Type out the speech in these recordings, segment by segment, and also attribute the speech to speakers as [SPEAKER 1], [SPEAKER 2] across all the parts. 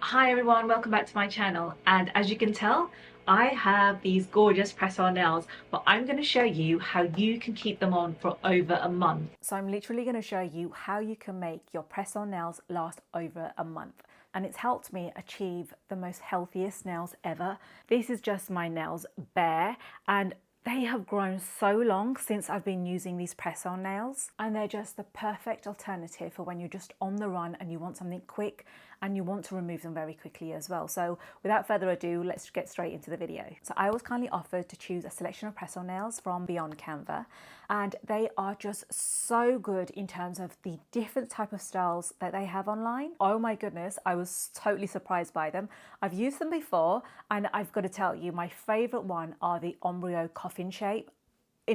[SPEAKER 1] Hi everyone, welcome back to my channel, and as you can tell I have these gorgeous press-on nails, but I'm going to show you how you can keep them on for over a month. So I'm literally going to show you how you can make your press-on nails last over a month, and it's helped me achieve the most healthiest nails ever. This is just my nails bare, and they have grown so long since I've been using these press-on nails, and they're just the perfect alternative for when you're just on the run and you want something quick and you want to remove them very quickly as well. So without further ado, let's get straight into the video. So I was kindly offered to choose a selection of press-on nails from Beyond Canva, and they are just so good in terms of the different type of styles that they have online. Oh my goodness, I was totally surprised by them. I've used them before, and I've got to tell you, my favorite one are the Ombreo coffin shape.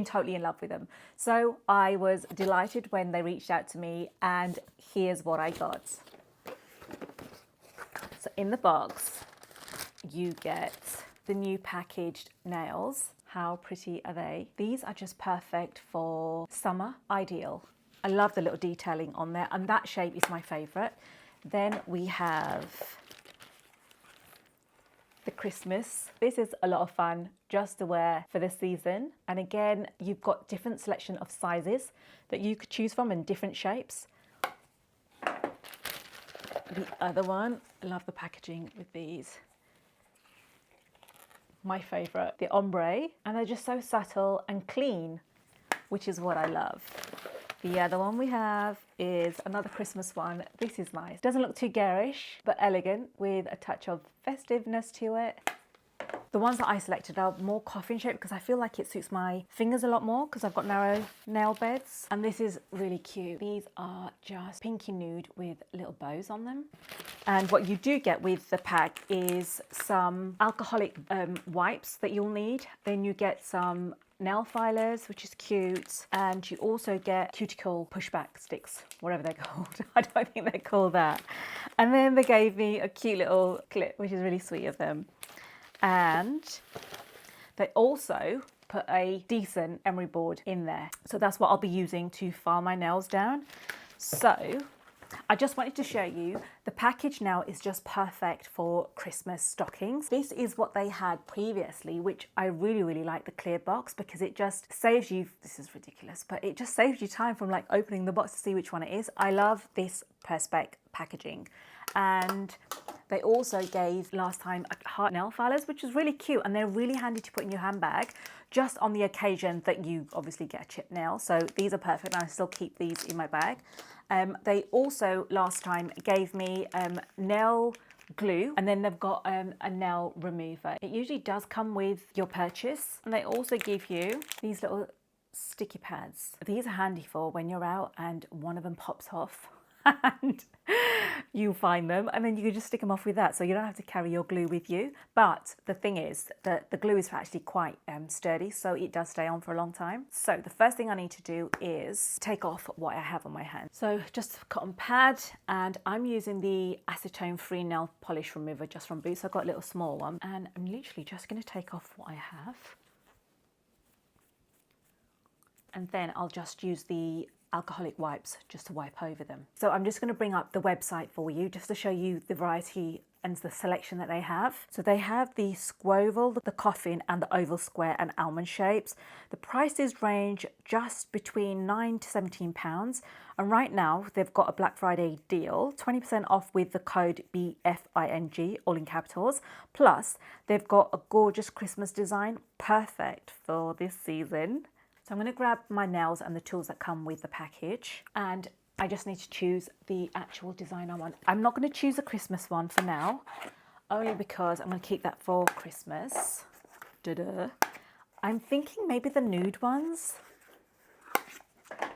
[SPEAKER 1] Totally in love with them. So I was delighted when they reached out to me, and here's what I got. So in the box, you get the new packaged nails. How pretty are they? These are just perfect for summer, ideal. I love the little detailing on there, and that shape is my favorite. Then we have the Christmas. This is a lot of fun just to wear for the season. And again, you've got different selection of sizes that you could choose from and different shapes. The other one, I love the packaging with these. My favorite, the ombre, and they're just so subtle and clean, which is what I love. The other one we have is another Christmas one. This is nice. Doesn't look too garish, but elegant with a touch of festiveness to it. The ones that I selected are more coffin shape because I feel like it suits my fingers a lot more because I've got narrow nail beds. And this is really cute. These are just pinky nude with little bows on them. And what you do get with the pack is some alcoholic wipes that you'll need. Then you get some nail filers, which is cute, and you also get cuticle pushback sticks, whatever they're called. I don't think they're called that. And then they gave me a cute little clip, which is really sweet of them. And they also put a decent emery board in there. So that's what I'll be using to file my nails down. So I just wanted to show you, the package now is just perfect for Christmas stockings. This is what they had previously, which I really like, the clear box, because it just saves you, this is ridiculous, but it just saves you time from like opening the box to see which one it is. I love this Perspex packaging. And they also gave last time heart nail filers, which is really cute, and they're really handy to put in your handbag just on the occasion that you obviously get a chipped nail. So these are perfect, and I still keep these in my bag. They also last time gave me nail glue, and then they've got a nail remover. It usually does come with your purchase, and they also give you these little sticky pads. These are handy for when you're out and one of them pops off and you find them, and then you can just stick them off with that, so you don't have to carry your glue with you. But the thing is that the glue is actually quite sturdy, so it does stay on for a long time. So the first thing I need to do is take off what I have on my hand. So just a cotton pad, and I'm using the acetone free nail polish remover just from Boots. I've got a little small one, and I'm literally just going to take off what I have, and then I'll just use the alcoholic wipes just to wipe over them. So I'm just going to bring up the website for you just to show you the variety and the selection that they have. So they have the squoval, the coffin, and the oval square and almond shapes. The prices range just between £9 to £17. And right now they've got a Black Friday deal, 20% off with the code BFING, all in capitals. Plus they've got a gorgeous Christmas design, perfect for this season. So I'm going to grab my nails and the tools that come with the package, and I just need to choose the actual design I want. I'm not going to choose a Christmas one for now, only because I'm going to keep that for Christmas. Da-da. I'm thinking maybe the nude ones.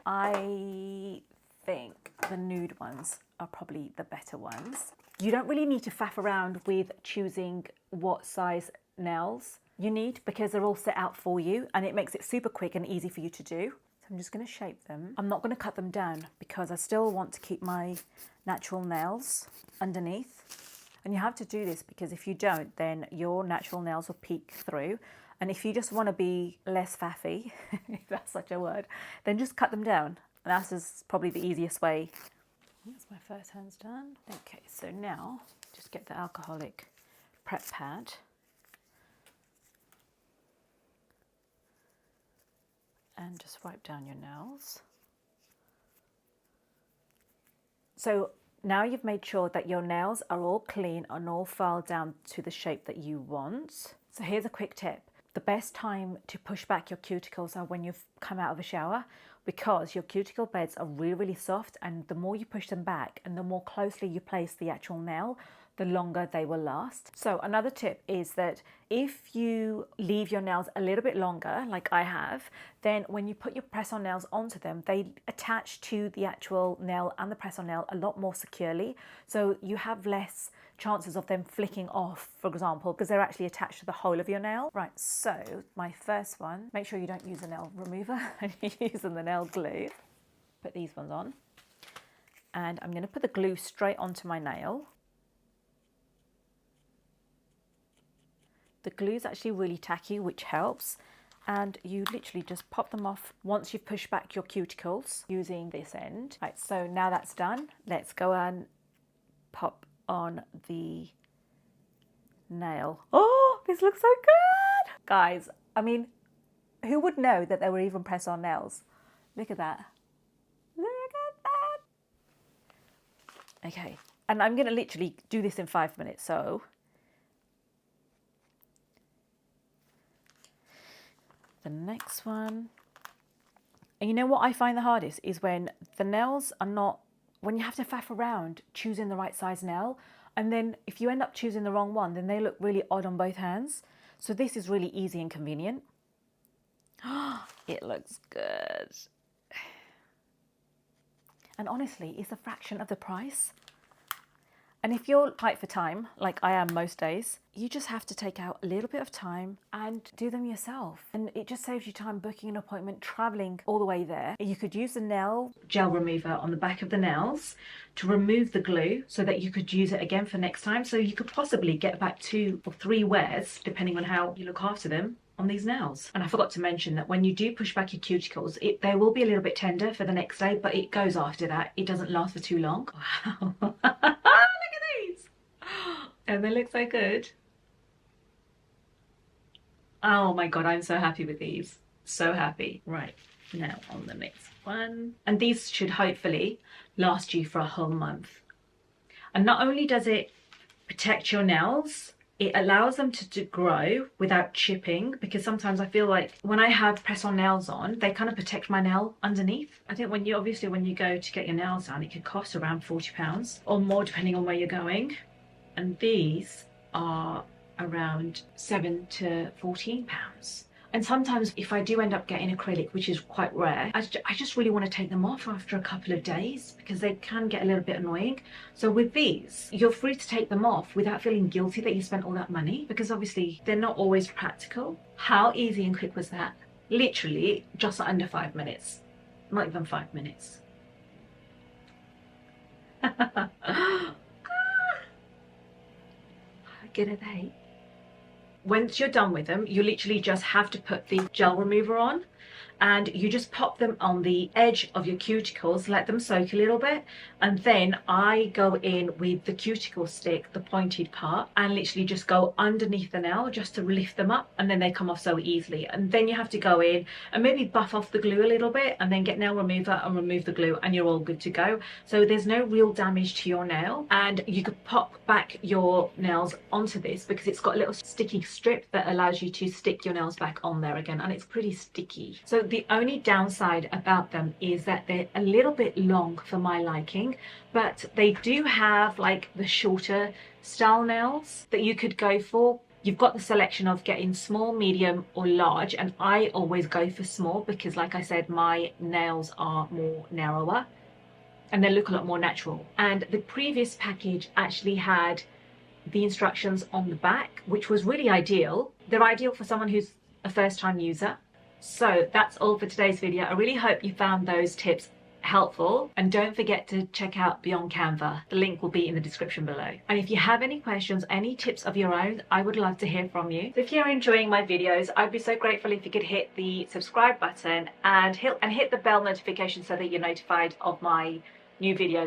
[SPEAKER 1] I think the nude ones are probably the better ones. You don't really need to faff around with choosing what size nails you need, because they're all set out for you, and it makes it super quick and easy for you to do. So I'm just going to shape them. I'm not going to cut them down because I still want to keep my natural nails underneath. And you have to do this because if you don't, then your natural nails will peek through. And if you just want to be less faffy, if that's such a word, then just cut them down. And that's probably the easiest way. That's my first hand's done. Okay, so now Just get the alcoholic prep pad. And just wipe down your nails. So now you've made sure that your nails are all clean and all filed down to the shape that you want. So here's a quick tip. The best time to push back your cuticles are when you've come out of a shower, because your cuticle beds are really, really soft, and the more you push them back and the more closely you place the actual nail, the longer they will last. So another tip is that if you leave your nails a little bit longer, like I have, then when you put your press-on nails onto them, they attach to the actual nail and the press-on nail a lot more securely. So you have less chances of them flicking off, for example, because they're actually attached to the whole of your nail. Right, so my first one, make sure you don't use a nail remover and you're using the nail glue. Put these ones on. And I'm gonna put the glue straight onto my nail. The glue is actually really tacky, which helps. And you literally just pop them off once you've pushed back your cuticles using this end. Right, so now that's done, let's go and pop on the nail. Oh, this looks so good! Guys, I mean, who would know that they were even press-on nails? Look at that. Look at that! Okay, and I'm gonna literally do this in 5 minutes, so. The next one. And you know what I find the hardest is when the nails are not, when you have to faff around choosing the right size nail, and then if you end up choosing the wrong one, then they look really odd on both hands. So this is really easy and convenient. It looks good. And honestly, it's a fraction of the price. And if you're tight for time, like I am most days, you just have to take out a little bit of time and do them yourself. And it just saves you time booking an appointment, traveling all the way there. You could use the nail gel remover on the back of the nails to remove the glue so that you could use it again for next time. So you could possibly get back 2 or 3 wears, depending on how you look after them, on these nails. And I forgot to mention that when you do push back your cuticles, they will be a little bit tender for the next day, but it goes after that. It doesn't last for too long. Wow. And they look so good. Oh my god, I'm so happy with these. So happy. Right, now on the next one. And these should hopefully last you for a whole month. And not only does it protect your nails, it allows them to grow without chipping, because sometimes I feel like when I have press-on nails on, they kind of protect my nail underneath. I think when you go to get your nails done, it could cost around £40 or more depending on where you're going. And these are around £7 to £14. And sometimes if I do end up getting acrylic, which is quite rare, I just really want to take them off after a couple of days because they can get a little bit annoying. So with these, you're free to take them off without feeling guilty that you spent all that money, because obviously they're not always practical. How easy and quick was that? Literally just under 5 minutes. Not even 5 minutes. Good at that. Once you're done with them, you literally just have to put the gel remover on, and you just pop them on the edge of your cuticles, let them soak a little bit, and then I go in with the cuticle stick, the pointed part, and literally just go underneath the nail just to lift them up, and then they come off so easily. And then you have to go in and maybe buff off the glue a little bit and then get nail remover and remove the glue, and you're all good to go. So there's no real damage to your nail, and you could pop back your nails onto this because it's got a little sticky strip that allows you to stick your nails back on there again, and it's pretty sticky. So the only downside about them is that they're a little bit long for my liking, but they do have like the shorter style nails that you could go for. You've got the selection of getting small, medium or large, and I always go for small because, like I said, my nails are more narrower and they look a lot more natural. And the previous package actually had the instructions on the back, which was really ideal. They're ideal for someone who's a first-time user. So that's all for today's video. I really hope you found those tips helpful, and don't forget to check out Beyond Canva. The link will be in the description below. And if you have any questions, any tips of your own, I would love to hear from you. So if you're enjoying my videos, I'd be so grateful if you could hit the subscribe button and hit the bell notification so that you're notified of my new videos.